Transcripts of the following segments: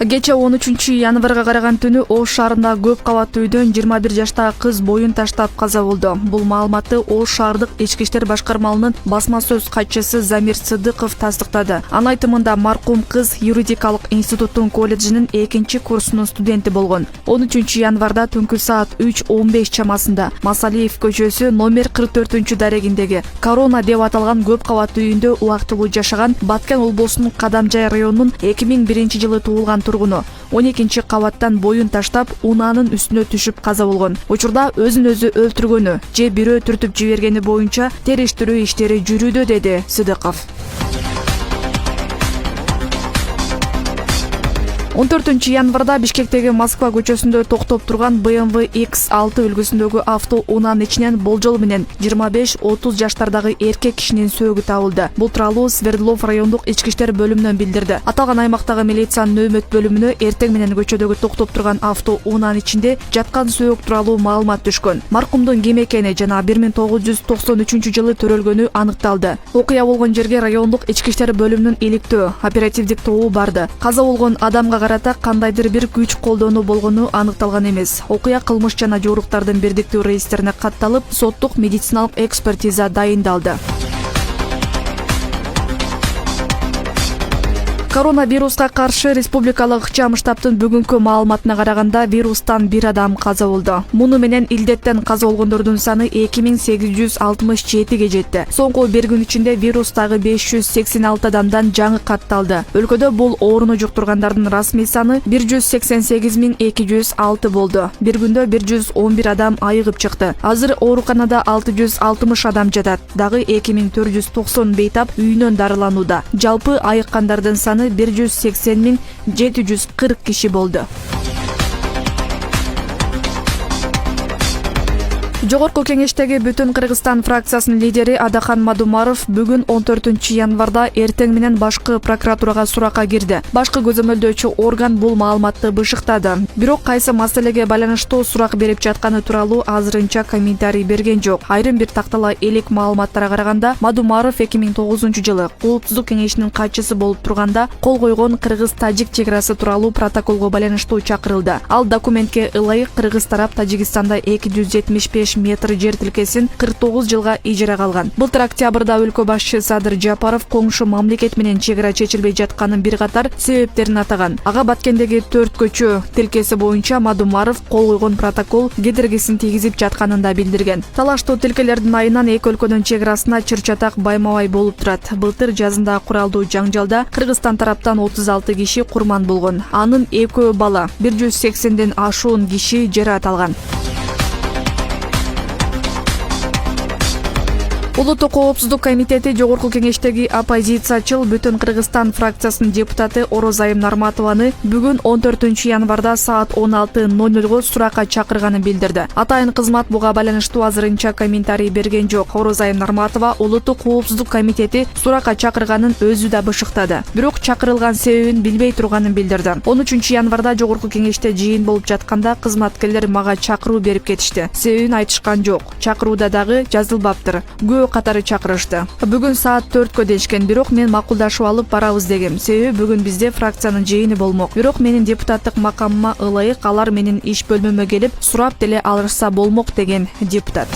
Кече 13 январга караган түнү Ош шаарында көп кабаттуу үйдөн 21 жаштагы кыз боюн таштап каза болду. Бул маалыматты Ош шаардык ички иштер башкармалынын басма сөз катчысы Замир Сыдыков тастыктады. Анын айтымында маркум кыз юридикалык институттун колледжинин 2-курсунун студенти болгон. 13 январда түнкү саат 3:15 чамасында Масалиев көчөсү номер 44 дарегиндеги Корона деп аталган көп кабаттуу үйүндө убактылуу жашаган Баткен облусунун Кадамжай районунун 2001-жылы туулган тургуну 12-кабаттан боюн таштап, унаанын үстүнө түшүп каза болгон. Учурда өзүн өзү өлтүргөнү же бирөө түртүп жибергени боюнча териштирүү иштери жүрүүдө, деди Сыдыков. 14 январда Бишкектеги Москва көчөсүндө токтоп турган BMW X6 үлгүсүндөгү авто унаанын ичинен болжол менен 25-30 жаштардагы эркек кишинин сөөгү табылды. Бул тууралуу Свердлов райондук ички иштер бөлүмүнөн билдирди. Аталган аймактагы милициянын нөөмөт бөлүмүнө эртең менен көчөдөгү токтоп турган авто унаанын ичинде жаткан сөök тууралуу маалымат түшкөн. Маркумдун ким экени жана 1993-жылы төрөлгөнү аныкталды. Окуя болгон жерге райондук ички иштер бөлүмүнүн иликтөө оперативдик тобу барды. Каза болгон адамга карата кандайдыр бир күч колдонуу болгону аныкталган эмес. Окуя кылмыш жана жоруктардын бирдиктүү реестрине катталып, соттук медициналык экспертиза дайындалды. Коронавируска каршы республикалык ыкчам штабтын бүгүнкү маалыматына караганда вирустан 1 адам каза болду. Муну менен илдеттен каза болгондордун саны 2867ге жетти. Соңку бир күн ичинде вирустагы 586 адамдан жаңы катталды. Өлкөдө бул ооруну жуктургандардын расмий саны 188.206 болду. Бир күндө 111 адам айыгып чыкты. Азыр ооруканада 660 адам жатат. Дагы 2490 бейтап үйүнөн дарыланууда. Жалпы айыккандардын саны 180.740 киши болду. Жогорку кеңештеги Бүтүн Кыргызстан фракциясынын лидери Адахан Мадумаров бүгүн 14 январда эртең менен башкы прокуратурага суракка кирди. Башкы көзөмөлдөөчү орган бул маалыматты бышыктады. Бирок кайсы маселеге байланыштуу сурак берип жатканы тууралуу азырынча комментарий берген жок. Айрым бир тактала элек маалыматтарга караганда Мадумаров 2009-жылы Коопсуздук кеңешинин катчысы болуп турганда кол койгон кыргыз-тажик чек-арасы тууралуу протоколго байланыштуу чакырылды. Ал документке ылайык кыргыз тарап Тажикстанда 275 метр жер тилкесин 49 жылга ижарага алган. Былтыр октябрда өлкө башчысы Садыр Жапаров коңшу мамлекет менен чек-ара чечилбей жатканын бир катар себептерин атаган. Ага Баткендеги 4 көчө тилкеси боюнча Мадумаров кол койгон протокол кедергисин тийгизип жатканын да билдирген. Талаштуу тилкелердин айынан эки өлкөнүн чек-арасына чыр-чатак байма-бай болуп турат. Былтыр жазында куралдуу жаңжалда Кыргызстан тараптан 36 киши курман болгон. Анын экөө бала, 180ден ашуун киши жаракат алган. Улуттук коопсуздук комитети Жогорку кеңештеги оппозициячыл Бүтүн Кыргызстан фракциясынын депутаты Орозайым Нарматованы бүгүн 14 январда саат 16:00 суракка чакырганын билдирди. Атайын кызмат буга байланыштуу азырынча комментарий берген жок. Орозайым Нарматова Улуттук коопсуздук комитети суракка чакырганын өзү да бышыктады. Бирок чакырылган себебин билбей турганын билдирди. 13 январда Жогорку кеңеште жыйын болуп жатканда кызматкерлер мага чакыруу берип кетишти. Себебин айтышкан жок. Чакырууда дагы жазылбаптыр. Катары чакырышты. Бүгүн саат 4кө дешкен, бирок мен макулдашып алып барабыз дегем. Себеби бүгүн бизде фракциянын жыйыны болмок. Бирок менин депутаттык макамыма ылайык алар менин иш бөлмөмө келип сурап деле алышса болмок, деген депутат.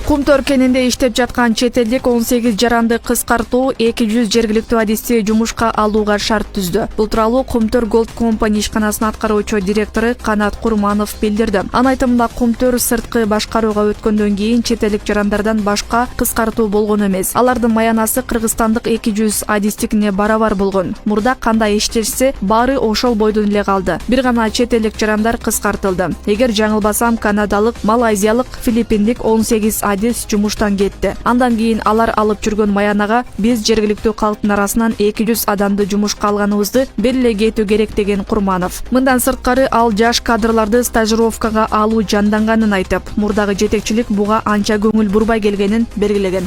Кумтөр кенинде иштеп жаткан чет элдик 18 жаранды кыскартуу 200 жергиликтүү адисти жумушка алууга шарт түздү. Бул тууралуу Кумтөр Gold Company ишканасынын аткаруучу директору Канат Курманов билдирди. Анын айтымында Кумтөр сырткы башкарууга өткөндөн кийин чет элдик жарандардан башка кыскартуу болгон эмес. Алардын маянасы кыргызстандык 200 адистикине барабар болгон. Мурда кандай иштешсе, баары ошол бойдон эле калды. Бир гана чет элдик жарандар кыскартылды. Эгер жаңылбасам, канадалык, малайзиялык, филиппиндик 18 адис жумуштан кетти. Андан кийин алар алып жүргөн маянага биз жергиликтүү калктын арасынан 200 адамды жумушка алганыбызды белгилей кетүү керек, деген Курманов. Мындан сырткары ал жаш кадрларды стажировкага алуу жанданганын айтып, мурдагы жетекчилик буга анча көңүл бурбай келгенин белгилеген.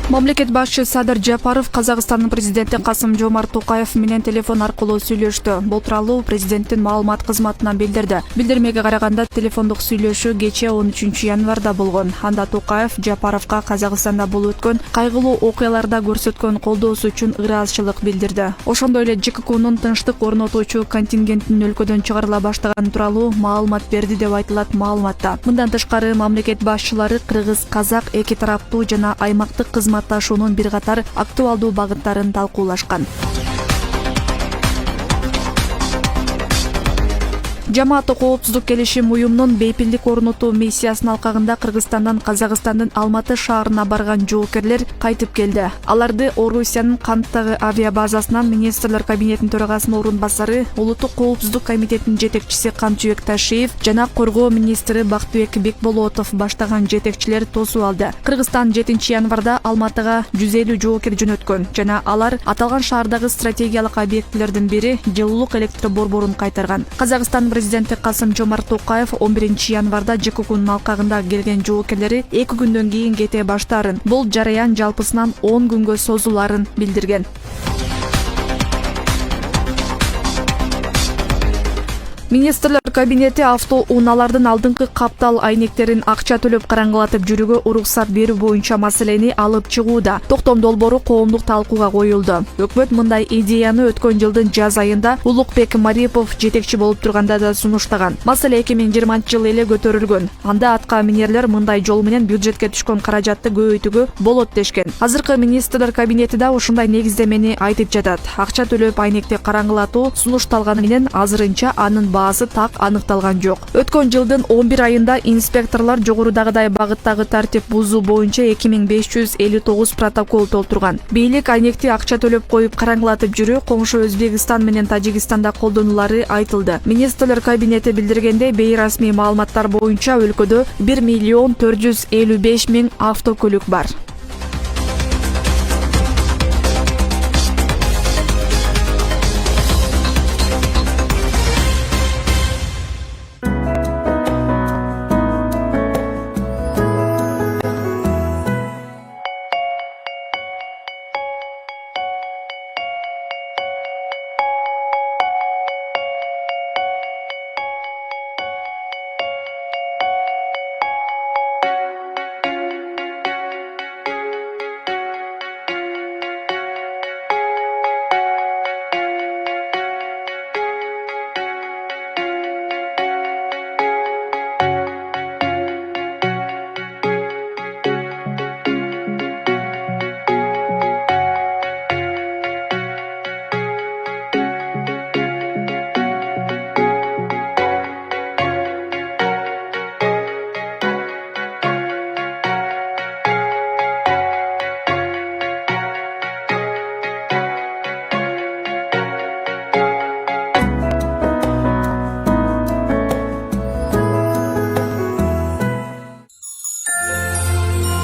Мамлекет башчы Садыр Жапаров Казакстандын президенти Касым-Жомарт Токаев менен телефон аркылуу сүйлөштү. Бул тууралуу президенттин маалымат кызматынан билдирди. Билдирмеге караганда телефондук сүйлөшүү кечээ 13 январда болгон. Анда Токаев Жапаровго Казакстанда болуп өткөн кайгылуу окуяларда көрсөткөн колдоосу үчүн ыраазычылык билдирди. Ошондой эле ЖККнун тынчтык орнотуучу контингентинин өлкөдөн чыгарыла баштаганы тууралуу маалымат берди деп айтылат маалыматта. Мындан тышкары мамлекет башчылары кыргыз, казак эки тараптуу жана аймактык кызматташуунун бир катар актуалдуу багыттарын талкуулашкан. Жамааттык коопсуздук келишим уюмунун бейпилдик орнотуу миссиясынын алкагында Кыргызстандан Казакстандын Алматы шаарына барган жоокерлер кайтып келди. Аларды Орусиянын Канттагы авиабазасынан министрлер кабинетинин төрагасынын орун басары, Улуттук коопсуздук комитетинин жетекчиси Камчыбек Ташиев жана коргоо министри Бактыбек Бекболотов баштаган жетекчилер тосуп алды. Кыргызстан 7 январда Алматыга 150 жоокер жөнөткөн жана алар аталган шаардагы стратегиялык объектилердин бири жылуулук электр борборун кайтарган. Казакстан президенти Касым-Жомарт Токаев 11 январда ЖККнун алкагында келген жоокерлери 2 күндөн кийин кете баштаарын, бул жараян жалпысынан 10 күнгө созуларын билдирген. Министрлер кабинети автоунаалардын алдыңкы каптал айнектерин акча төлөп караңгылатып жүрүүгө уруксат берүү боюнча маселени алып чыгууда. Токтом долбоору коомдук талкууга коюлду. Өкмөт мындай идеяны өткөн жылдын жаз айында Улукбек Марипов жетекчи болуп турганда да сунуштаган. Маселе 2020 эле көтөрүлгөн. Анда атка минерлер мындай жол менен бюджетке түшкөн каражатты көбөйтүүгө болот дешкен. Азыркы министрлер кабинети да ушундай негиздемени айтып жатат. Акча төлөп айнекти караңгылатуу сунушталганы менен азырынча анын баасы так аныкталган жок. Өткөн жылдын 11 айында инспекторлор жогорудагыдай багыттагы тартип бузуу боюнча 2559 протокол толтурган. Бийлик айнекти акча төлөп коюп караңгылатып жүрүү коңшу Өзбекстан менен Тажикстанда колдонулары айтылды. Министрлер кабинети билдиргендей, бейрасмий маалыматтар боюнча өлкөдө 1 455 000 автокөлүк бар.